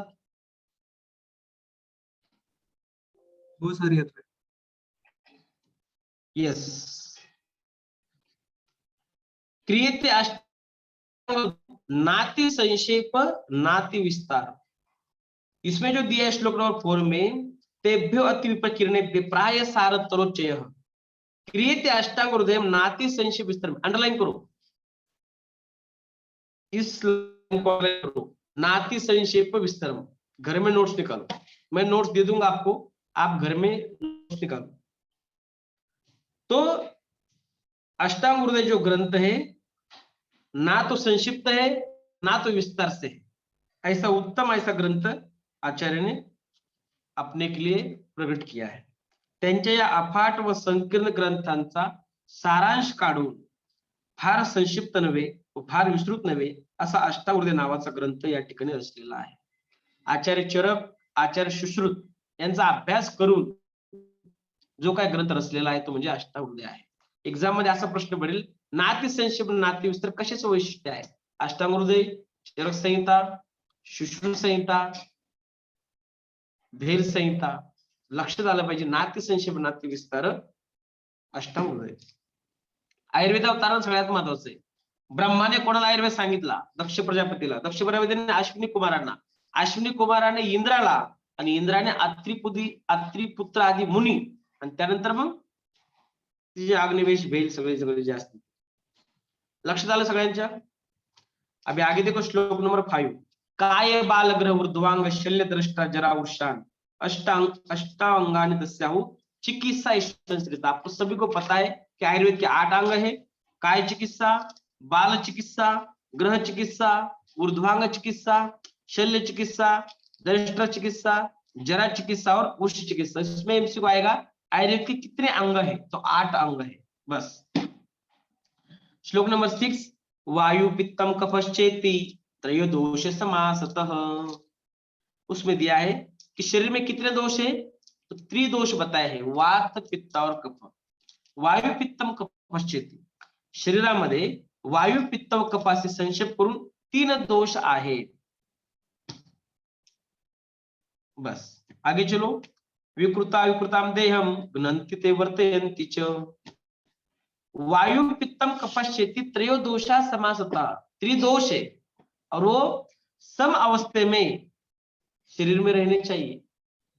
हो सर येतोय. यस. क्रियेचे नाति संक्षेप नाति विस्तार, इसमें जो दिया है श्लोक नंबर 4 में, तेभ्यो अति विपकीर्णेभ्य प्राय सार तरोच्चय क्रियेते अष्टांग हृदय नाति संक्षेप विस्तार, अंडरलाइन करो इस करो, नाति संक्षेप विस्तार। घर में नोट्स निकालो, मैं नोट्स दे दूंगा आपको, आप घर में नोट्स निकालो। तो अष्टांग हृदय जो ग्रंथ है ना तो संक्षिप्त है ना तो विस्तार से है, ऐसा उत्तम ऐसा ग्रंथ आचार्य ने अपने के लिए प्रकट किया है। त्यांच्या या अफाट व संकीर्ण ग्रंथांचा सारांश काढून फार संक्षिप्त नव्हे व फार विस्तृत नव्हे असा अष्टावृदय नावाचा ग्रंथ या ठिकाणी रचलेला आहे। आचार्य चरक, आचार्य सुश्रुत यांचा अभ्यास करून जो काय ग्रंथ रचलेला आहे तो म्हणजे अष्टावृदय आहे। एक्झाम मध्ये असा प्रश्न पडेल, नाति संक्षेप नाति विस्तार कशाचं वैशिष्ट्य आहे? अष्टांगहृदय, चरक संहिता, सुश्रुत संहिता, धैर्य संहिता, लक्षात आलं पाहिजे। नाति संक्षेप नाति विस्तार अष्टांगहृदय। आयुर्वेद अवतारण सगळ्यात महत्वाचं आहे। ब्रह्माने कोणाला आयुर्वेद सांगितला? दक्ष प्रजापतीला। दक्ष प्रजापतीने अश्विनी कुमारांना, अश्विनी कुमाराने इंद्राला, आणि इंद्राने अत्रिपुत्र आदी मुनी, आणि त्यानंतर मग तिचे अग्निवेश भेल सगळे सगळे जे असतील। लक्षात आलं सगळ्यांच्या? अभी आगे देखो श्लोक नंबर 5, काय बालग्रह ऊर्ध्वांग शल्य दृष्टा जरा वृषान अष्टांगानि तस्याहु चिकित्सा संस्कृत। आपको सभी को पता है कि आयुर्वेद के 8 अंग है। काय चिकित्सा, बाल चिकित्सा, ग्रह चिकित्सा, ऊर्ध्वांग चिकित्सा, शल्य चिकित्सा, दृष्टा चिकित्सा, जरा चिकित्सा और वृष चिकित्सा। इसमें एमसीक्यू आएगा आयुर्वेद के कितने अंग है? तो 8 अंग है बस। श्लोक नंबर 6, वायु पित्तम कफश्चेति त्रयोदोष समासतः। उसमें दिया है कि शरीर में कितने दोष है? तो त्रिदोष बताए हैं, वात पित्त और कफ। वायु पित्तम कफश्चेति, शरीरामध्ये वायु पित्त व कफाचे संक्षेप करून 3 दोष आहेत। बस आगे चलो। विकृता विकृताम देहम घ्नन्ति ते वर्तयन्ति च। वायु पित्तम कफश्चेति त्रयोदोषा समासता, त्रिदोष है और वो सम अवस्थे में शरीर में रहने चाहिए।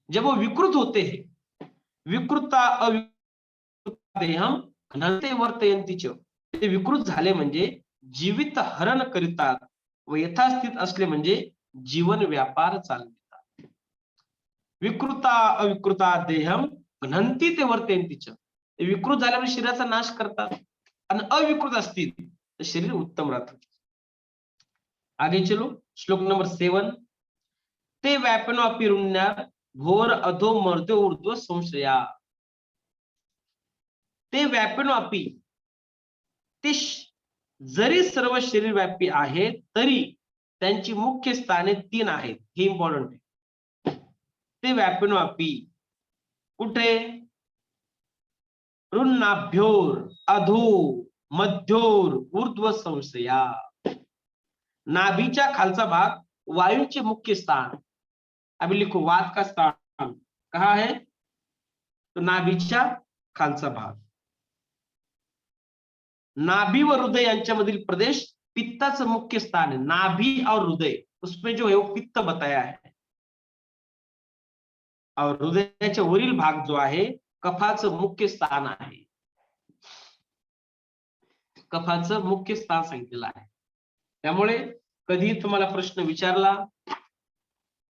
जब वो विकृत होते हैं, विकृता अविकृता देहम घ्नन्ति वर्तयन्ति च, ते विकृत झाले म्हणजे जीवित हरण करीतात व यथास्थित असले म्हणजे जीवन व्यापार चालवितात। विकृता अविकृता देहम घ्नन्ति ते वर्तयन्ति च, ते विकृत झाल्यामुळे शरीराचा नाश करतात, आणि अविकृत असतील तर शरीर उत्तम राहतं। आगे चलो श्लोक नंबर 7, ते व्यापनो अपि रुण्यात घोर अधो मर्दो ऊर्ध्व संशया। ते व्यापनो अपि, ते जरी सर्व शरीर व्यापी आहे तरी त्यांची मुख्य स्थाने 3 आहेत। हे इम्पॉर्टंट आहे। ते व्यापनो अपि कुठे? रुन्नाभ्योर अधो मध्योर ऊर्ध्व संशया। नाभीच्या खालचा भाग वायूचे मुख्य स्थान। अभी लिखो, वात का स्थान कहाँ है? तो नाभीच्या खालचा भाग। नाभि व हृदय यांच्यामधील प्रदेश पित्ताचं मुख्य स्थान है। नाभि और हृदय, उसमें जो है वो पित्त बताया है, और हृदयाच्या वरील भाग जो आहे कफाचं मुख्य स्थान आहे। कफाचं मुख्य स्थान सांगितलेलं आहे। त्यामुळे कधी तुम्हाला प्रश्न विचारला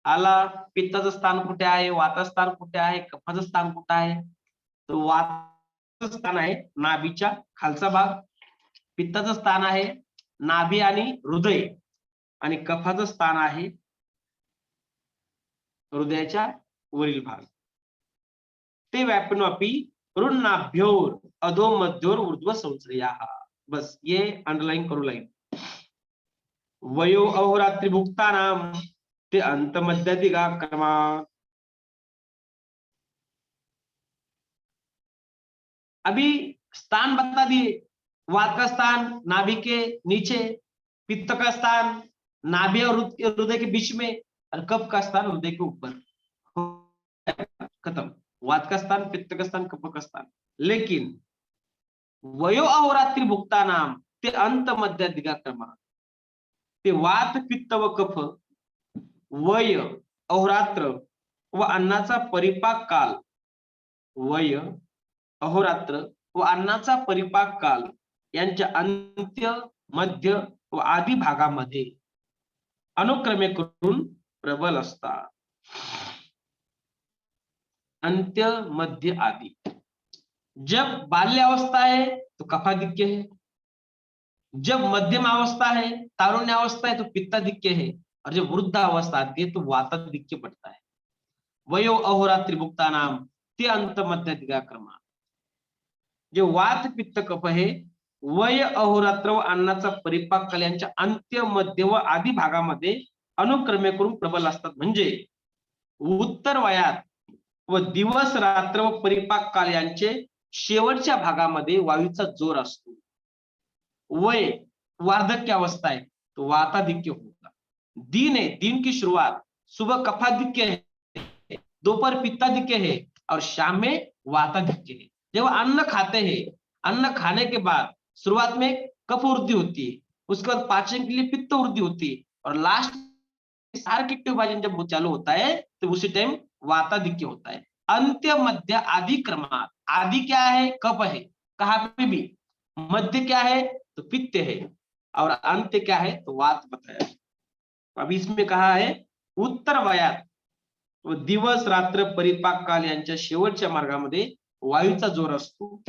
आला, पित्ताचं स्थान कुठे आहे, वाताचं स्थान कुठे आहे, कफाचं स्थान कुठे आहे, तो वाताचं स्थान आहे नाभीच्या खालचा भाग, पित्ताचं स्थान आहे नाभी आणि हृदय, आणि कफाचं स्थान आहे हृदयाच्या वरील भाग। ते व्यापनो अपि रुन्नाभ्योर अधो मध्योर ऊर्ध्व संश्रयाः। बस ये अंडरलाइन करो लाइन। वयो अहोरात्रि भुक्तानाम ते अंत मध्यादिगा कर्मा। अभी स्थान बता दिए, वात का स्थान नाभि के नीचे, पित्त का स्थान नाभि और हृदय के बीच में, और कफ का स्थान हृदय के ऊपर। खत्म। वात का स्थान, पित्त का स्थान, कफ का स्थान। लेकिन वयो अहोरात्रि भुक्ता नाम ते अंत मध्य दिगा क्रम, ते वात पित्त व कफ, वय अहोरात्र व अन्नाचा परिपाक काल, वय अहोरात्र व अन्नाचा परिपाक काल यांच्या अंत्य, मध्य व आदी भागामध्ये अनुक्रमे करून प्रबल असतात। अंत्य, मध्य, आदि। जब बाल्यावस्था है तो कफाधिक्य है, जब मध्यम अवस्था है, तारुण्यावस्था है तो पित्ताधिक्य है, और जब वृद्धावस्था आती है तो वाताधिक्य पड़ता है। वयो अहोरात्रि भुक्ता नाम ते अंत मध्य दिगा क्रम। जे वात पित्त कफ है, वय अहोरात्र व अन्नाचा परिपाक काल यांच्या अंत्य, मध्य व आदी भागामध्ये अनुक्रमे करून प्रबल असतात। म्हणजे उत्तर वयात व दिवस रात्र व परिपाक काल यांचे शेवटच्या भागामध्ये वायूचा जोर असतो। वय वार्धक्य अवस्था है तो वाताधिक्य होगा। दिन है, दिन की शुरुआत सुबह कफाधिक्य है, दोपहर पित्ताधिक्य है और शाम में वाताधिक्य है। जब अन्न खाते हैं, अन्न खाने के बाद शुरुआत में कफ वृद्धि होती है, उसके बाद पाचन के लिए पित्त वृद्धि होती है, और लास्ट सार्किक विभाजन जब चालू होता है तो उसी टाइम वाताधिक्य होता है। अंत्य, मध्य, आदि क्रमात। आदि क्या है? कफ है, कहाँ पे भी। मध्य क्या है? तो पित्त है, और अंत्य क्या है? तो वात बताया। अब इसमें कहा है उत्तर वयात व दिवस रात्र परिपाक काल यांच्या शेवटच्या मार्गामध्ये वायूचा जोर असतो।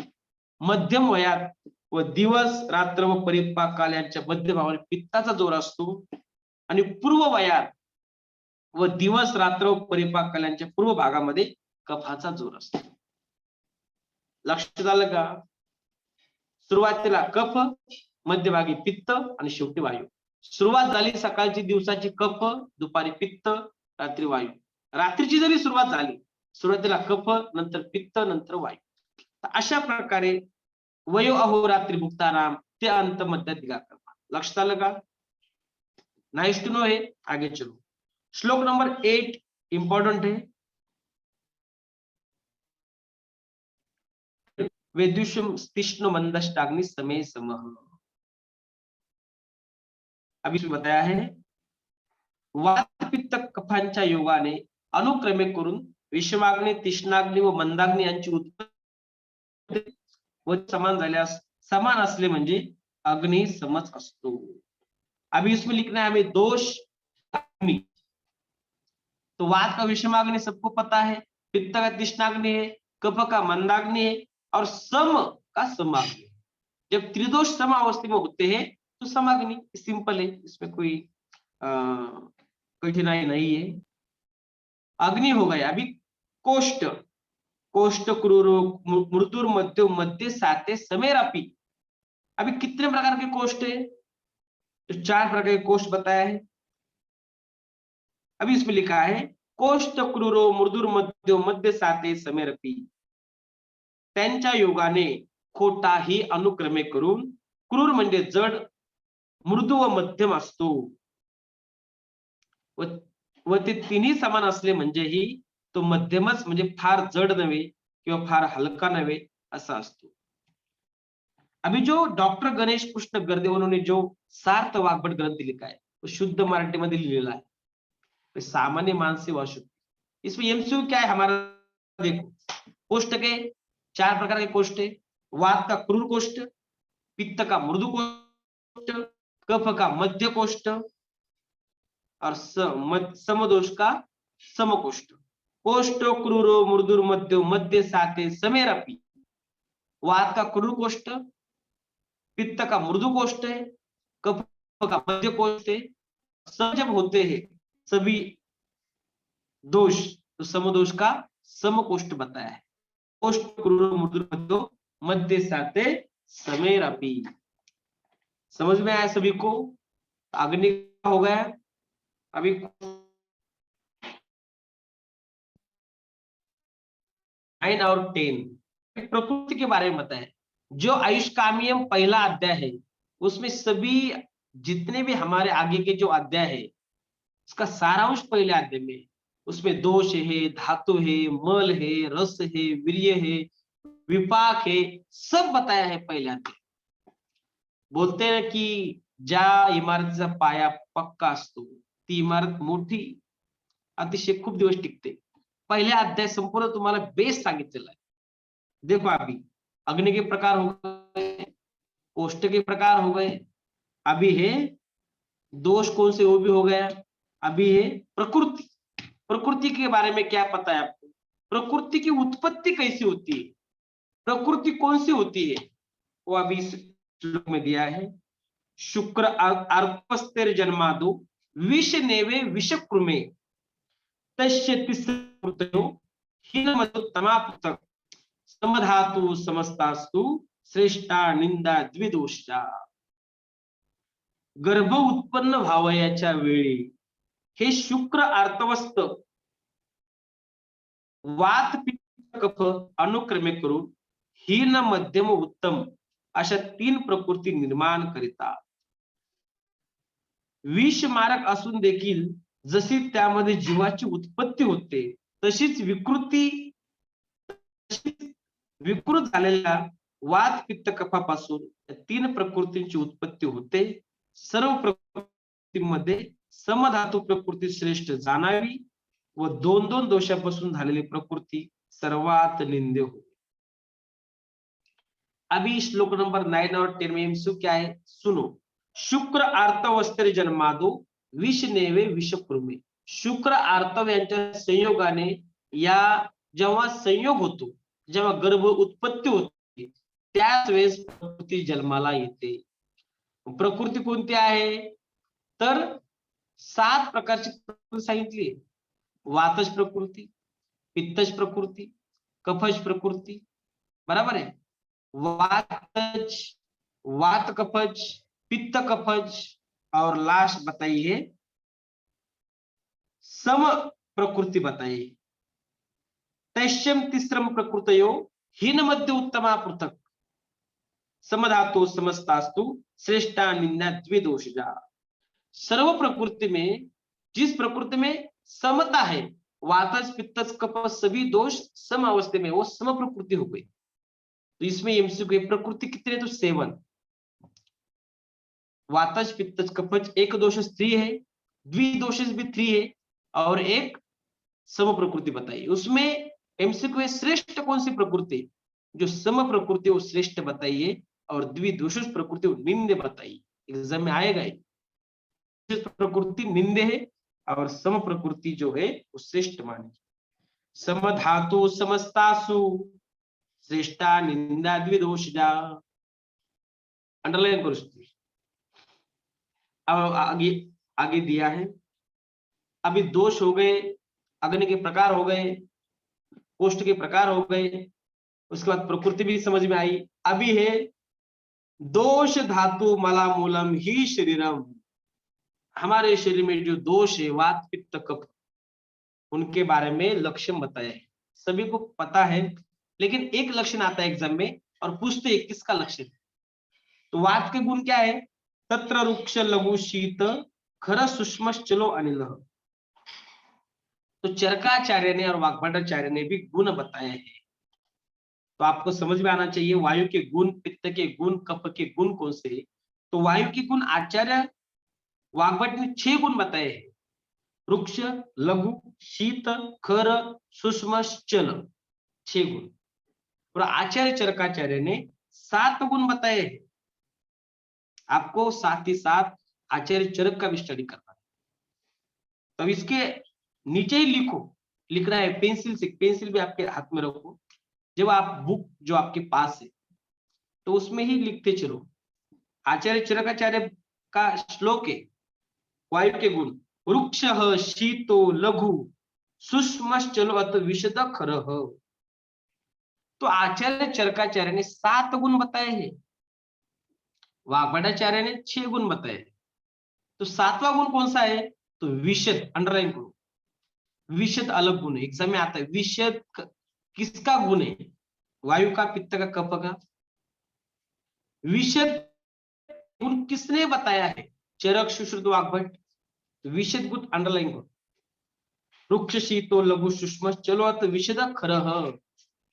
मध्यम वयात व दिवस रात्र व परिपाक काल यांच्या मध्य भागावर पित्ताचा जोर असतो, आणि पूर्व वयात व दिवस रात्र व परिपाक काल यांच्या पूर्व भागामध्ये कफाचा जोर असतो। लक्षात आलं का? सुरुवातीला कफ, मध्यभागी पित्त आणि शेवटी वायू। सुरुवात झाली सकाळची दिवसाची कफ, दुपारी पित्त, रात्री वायू। रात्रीची जरी सुरुवात झाली, सुरुवातीला कफ, नंतर पित्त, नंतर वायू। अशा प्रकारे वयो अहोरात्रि भुक्ता नाम ते अंत मध्य दिगा क्रम। लक्षात आलं का? नाइस टू नो है। आगे चलो, श्लोक नंबर 8 इंपॉर्टेंट है। वेदुषम तीक्ष्ण मंदष्टाग्नि समय समः। अभी इसमें बताया है वात पित्त कफांच्या योगाने अनुक्रमे करून विषमाग्नी, तीक्ष्णाग्नी व मंदाग्नी यांची उत्पत्ती व समान झाल्यास समान असले म्हणजे अग्नि समच असतो। अभी इसमें लिखना है हमें दोष अग्नि। तो वात का विषमाग्नि सबको पता है, पित्त का तीक्ष्णाग्नि है, कफ का मंदाग्नि है, और सम का समाग्नि। जब त्रिदोष सम अवस्था में होते हैं तो समाग्नि सिंपल है, इसमें कोई कठिनाई नहीं है। अग्नि हो गया। अभी कोष्ठ, कोष्ठ क्रूरो मृदुर मध्य मध्य साते समेरापी। अभी कितने प्रकार के कोष्ठ है? तो 4 प्रकार के कोष्ठ बताया है। अभी इसमें लिखा है कोष्ठ क्रूरो मृदुर मध्य मध्य साते समेरपी। त्यांच्या योगाने खोटाही अनुक्रमे करून क्रूर म्हणजे जड, मृदू व मध्यम असतो, व ते तिन्ही समान असले म्हणजेही तो मध्यमच, म्हणजे फार जड नव्हे किंवा फार हलका नव्हे असा असतो। अभी जो डॉक्टर गणेश कृष्ण गर्दे उन्होंने जो सार्थ वाग्भट ग्रंथ लिखा है वो शुद्ध मराठी मध्ये लिहिलेला है, तो सामान्य मानसी वाचक। इसमें एमसीक्यू क्या है हमारा, देखो कोष्ठ के 4 प्रकार के कोष्ठ है। वात का क्रूर कोष्ठ, पित्त का मृदु कोष्ठ, कफ का मध्य कोष्ठ, और समदोष का समकोष्ठ। कोष्ठ क्रूरो मृदुर मध्य मध्य साते समेरपी। वात का क्रूर कोष्ठ, पित्त का मृदु कोष्ठ है, कफ का मध्य कोष्ठ है। सब जब होते हैं सभी दोष तो समदोष का समकोष्ठ बताया है। कोष्ठ क्रूर मृदुर मध्य मध्य साते समेरपी। समझ में आया सभी को? अग्नि हो गया। अभी 9 और 10 प्रकृति के बारे में बताया। जो आयुष्कामियम पहला अध्याय है उसमें सभी जितने भी हमारे आगे के जो अध्याय है उसका सारांश पहले अध्याय में है। उसमें दोष है, धातु है, मल है, रस है, वीर्य है, विपाक है, सब बताया है पहले अध्याय। बोलते हैं कि ज्या इमारतीचा पाया पक्का असतो ती इमारत मोठी अतिशय खूप दिवस टिकते। पहिल्या अध्याय संपूर्ण तुम्हाला बेस सांगितलेला आहे। देखो अभी अग्नि के प्रकार हो गए, कोष्ठ के प्रकार हो गए, अभी है दोष कौन से वो भी हो गया, अभी है प्रकृति। प्रकृति के बारे में क्या पता है आपको? प्रकृति की उत्पत्ति कैसी होती है, प्रकृति कौन सी होती है, वो अभी इस श्लोक में दिया है। शुक्र अर्पस्तेर जन्मादो विष नेवे विषकृमे तस्य तिस्रयो हीनमतुत्तमा समधातु समस्तास्तु श्रेष्ठा निंदा द्विदोषा। गर्भ उत्पन्न व्हावयाच्या वेळी हे शुक्र अर्थवस्थ वात पित्त कफ अनुक्रमे करून हीन मध्यम उत्तम अशा 3 प्रकृती निर्माण करिता। विष मारक असून देखील जशी त्यामध्ये जीवाची उत्पत्ती होते तशीच विकृत झालेल्या वात पित्त कफापासून 3 प्रकृतींची उत्पत्ती होते। सर्व प्रकृतीमध्ये समधातू प्रकृती श्रेष्ठ जाणावी व 2-2 दोषापासून झालेली प्रकृती सर्वात निंद्य हो। अभी श्लोक नंबर 9 और 10 में एमसीक्यू क्या है सुनो। शुक्र आर्तवस्त्र जन्मादो विष नेवे विषकृमे। शुक्र आर्तव यांच्या संयोगाने या जेव्हा संयोग होतो, जेव्हा गर्भ उत्पत्ती होते त्याच वेळेस प्रकृती जन्माला येते। प्रकृती कोणती आहे तर 7 प्रकारची प्रकृती सांगितली। वातज प्रकृती, पित्तज प्रकृती, कफज प्रकृती, बराबर है। वातज, वात कफज, पित्त कफज और लास्ट बताइए सम प्रकृति बताइए। तैश्यम तिस्रम प्रकृतयो हीन मध्य उत्तमा पृथक समधातु समस्तास्तु श्रेष्ठा निंदा द्विदोषजा। सर्व प्रकृति में जिस प्रकृति में समता है, वातज पित्तज कफ सभी दोष सम अवस्थे में, वो सम प्रकृति हो गई। तो इसमें एमसीक्यू प्रकृति कितने तो 7। वातज पित्तज कफज एक दोष स्त्री है, द्विदोष भी 3 है और एक सम प्रकृति बताइए। उसमें एमसीक्यू श्रेष्ठ कौन सी प्रकृति, जो सम प्रकृति वो श्रेष्ठ बताइए और द्विदोष प्रकृति वो निंदे बताइए। एग्जाम में आएगा ही। प्रकृति निंदे है और सम प्रकृति जो है वो श्रेष्ठ माने। समधातु समस्तासु श्रेष्ठा निंदा द्विदोषजा। अंडरलाइन करो। अब आगे दिया है। अभी दोष हो गए, अग्नि के प्रकार हो गए, कोष्ठ के प्रकार हो गए, उसके बाद प्रकृति भी समझ में आई। अभी है दोष धातु मला मूलम ही शरीरम। हमारे शरीर में जो दोष है वात पित्त कफ, उनके बारे में लक्षण बताया है। सभी को पता है, लेकिन एक लक्षण आता है एग्जाम में और पूछते हैं किसका लक्षण। तो वात के गुण क्या है? तत्र रुक्ष लघु शीत खर सूक्ष्म चलो अनिल। तो चरकाचार्य ने और वाग्भटाचार्य ने भी गुण बताए हैं। तो आपको समझ में आना चाहिए वायु के गुण, पित्त के गुण, कफ के गुण कौन से। तो वायु के गुण आचार्य वाग्भट ने 6 गुण बताए हैं। रुक्ष, लघु, शीत, खर, सूक्ष्म, चल, 6 गुण। और आचार्य चरकाचार्य ने 7 गुण बताए हैं। आपको साथ ही साथ आचार्य चरक का भी स्टडी करना है। तो इसके नीचे ही लिखो, लिखना है पेंसिल से। पेंसिल भी आपके हाथ में रखो। जब आप बुक जो आपके पास है तो उसमें ही लिखते चलो। आचार्य चरकाचार्य का श्लोक है वायु के गुण। वृक्ष शीतो लघु सूक्ष्म चलो अत विशद खर। तो आचार्य चरकाचार्य ने 7 गुण बताए हैं, वाग्भटाचार्य ने 6 गुण बताए। तो 7वां गुण कौन सा है? तो विशद। अंडरलाइन करो, विशद अलग गुण है। एग्जाम में आता है विशद किसका गुण है? वायु का, पित्त का, कफ का। विशद गुण किसने बताया है? चरक सुश्रुत वाग्भट, विशद गुण अंडरलाइन करो. वृक्ष शीतो लघु सूक्ष्म. चलो आता विशद खरह.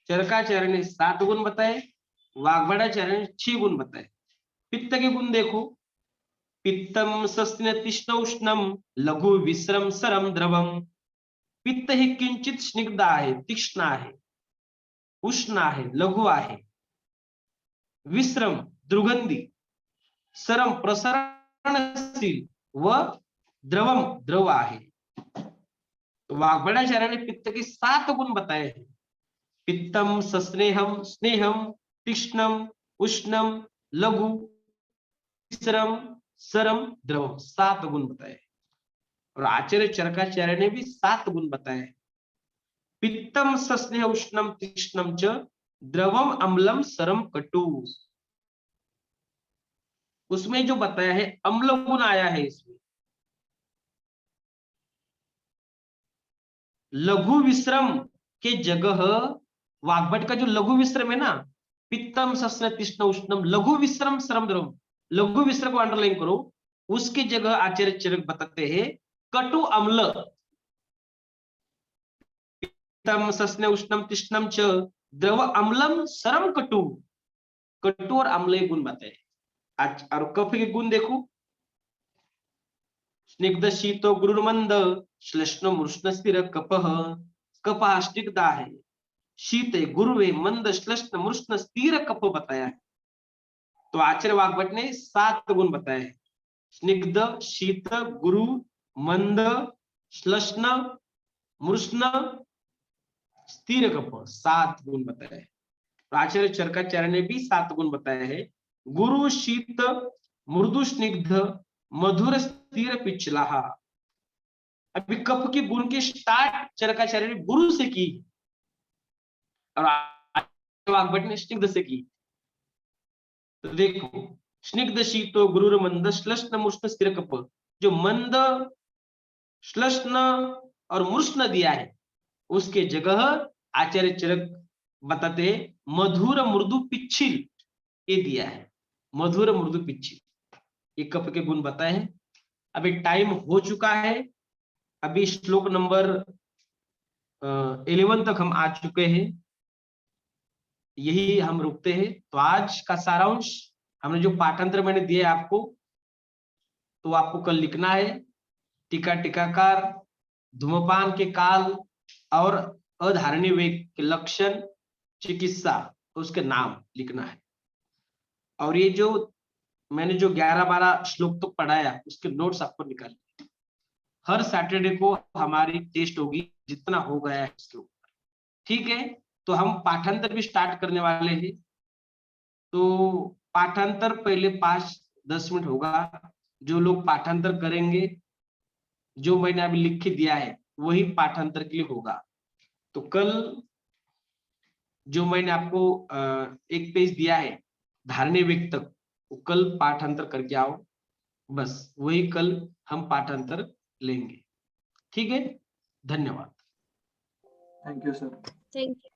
चरकाचार्य ने 7 गुण बताए, वाग्भटाचार्य ने 6 गुण बताए. पित्त के गुण देखो. पित्तम सस्न तीक्ष्ण उष्णम लघु विश्रम सरम द्रवम. पित्त हे किंचित स्निग्ध आहे, तीक्ष्ण आहे, उष्ण आहे, लघु आहे, विश्रम दुर्गंधी, सरम प्रसरणशील व द्रवम द्रव आहे. वाग्भटाचार्य ने पित्त के 7 गुण बताए हैं. पित्तम सस्नेहम स्नेहम तीक्ष्णम उष्णम लघु विश्रम सरम द्रवम 7 गुण बताए. और आचार्य चरकाचार्य ने भी 7 गुण बताए. पित्तम सस्नेह उष्णम तीक्ष्णम च द्रवम अम्लम सरम कटु. उसमें जो बताया है अम्ल गुण आया है इसमें. लघु विश्रम के जगह वाग्भट का जो लघु विश्रम है ना, पित्तम सस्न तीक्ष्ण उष्णम लघु विश्रम सरम द्रवम, लघु विश्रम को अंडरलाइन करो. उसकी जगह आचार्य चरक बताते हैं कटु अम्ल. पित्तम सस्न उष्णम तीक्ष्णम च द्रव अम्लम सरम कटु. कटु और अम्ल गुण बताए. और कफ के गुण देखो. स्निग्ध शीतो गुरुर्मंद श्लेष्ण मृष्ण स्थिर कपः. कपः स्निग्ध है, शीत है, गुरु है, मंद श्लेष्ण मृष्ण स्थिर कप बताया है. तो आचार्य वाग्भट ने 7 गुण बताए हैं. स्निग्ध, शीत, गुरु, मंद, श्लेष्ण, मृष्ण, स्थिर कप 7 गुण बताए. आचार्य चरकाचार्य ने भी 7 गुण बताए हैं. गुरु शीत मृदु स्निग्ध मधुर स्थिर पिछला. अभी कफ के गुण की स्टार्ट चरकाचार्य ने गुरु से की और वाग्भट ने स्निग्ध से की. तो देखो स्निग्ध शीतो गुरु मंद श्लेष्ण मृष्ण स्थिर कप. जो मंद श्लेष्ण और मृष्ण दिया है उसके जगह आचार्य चरक बताते मधुर मृदु पिच्छिल ये दिया है. मधुर मृदु पिच्छिल ये कफ के गुण बताए हैं. अभी टाइम हो चुका है. अभी श्लोक नंबर 11 तक हम आ चुके हैं. यही हम रुकते हैं. तो आज का सारांश हमने जो पाठांतर मैंने दिया आपको, तो आपको कल लिखना है टीका टीकाकार, धूमपान के काल और अधारणीय वेग के लक्षण, चिकित्सा, उसके नाम लिखना है. और ये जो मैंने जो 11-12 श्लोक तक पढ़ाया उसके नोट्स आपको निकालने. हर सैटरडे को हमारी टेस्ट होगी जितना हो गया है इसके ऊपर. ठीक है. तो हम पाठांतर भी स्टार्ट करने वाले हैं. तो पाठांतर पहले 5-10 मिनट होगा. जो लोग पाठांतर करेंगे, जो मैंने अभी लिख के दिया है वही पाठांतर के लिए होगा. तो कल जो मैंने आपको एक पेज दिया है धारणीय वेग तक, वो कल पाठांतर करके आओ. बस वही कल हम पाठांतर लेंगे. ठीक है. धन्यवाद. Thank you sir. Thank you.